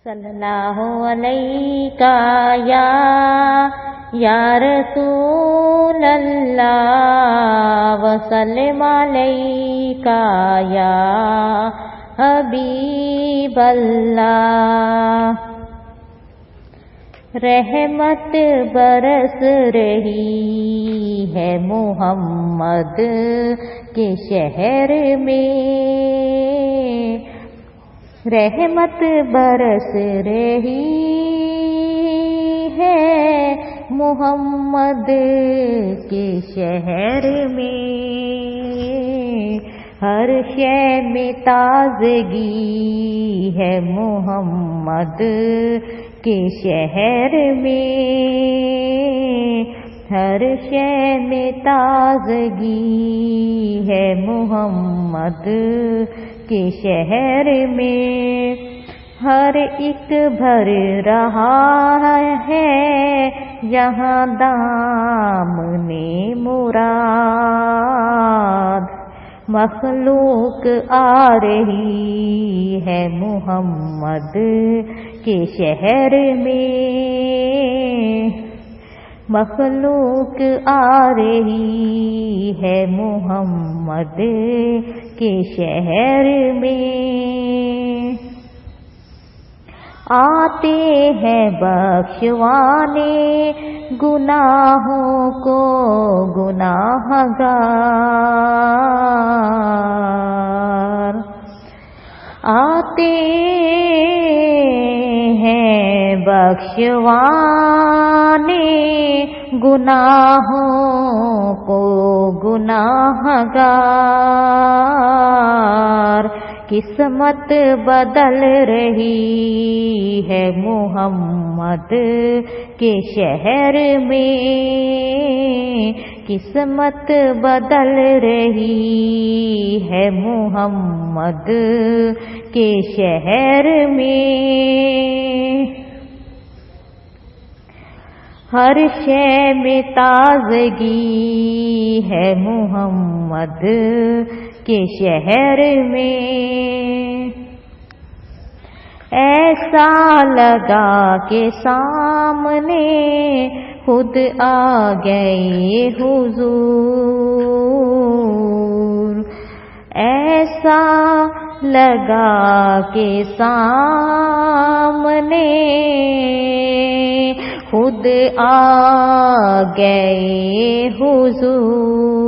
صلی اللہ علیہ یا رسول اللہ وسلم علیہ یا حبیب اللہ۔ رحمت برس رہی ہے محمد کے شہر میں، رحمت برس رہی ہے محمد کے شہر میں، ہر شے میں تازگی ہے محمد کے شہر میں، ہر شے میں تازگی ہے محمد کے شہر میں، ہر ایک بھر رہا ہے یہاں دامن مراد، مخلوق آ رہی ہے محمد کے شہر میں، مخلوق آ رہی ہے محمد کے شہر میں، آتے ہیں بخشوانے گناہوں کو گناہگار، آتے ہیں بخشوانے گناہوں کو گناہگار، قسمت بدل رہی ہے محمد کے شہر میں، قسمت بدل رہی ہے محمد کے شہر میں، ہر شے میں تازگی ہے محمد کے شہر میں، ایسا لگا کہ سامنے خود آ گئے حضور، ایسا لگا کہ سامنے خود آ گئے حضور۔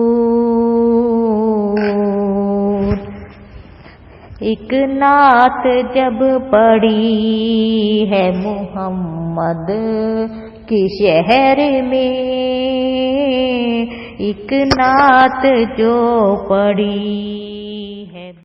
ایک نعت جب پڑھی ہے محمد کے شہر میں، ایک نعت جو پڑھی ہے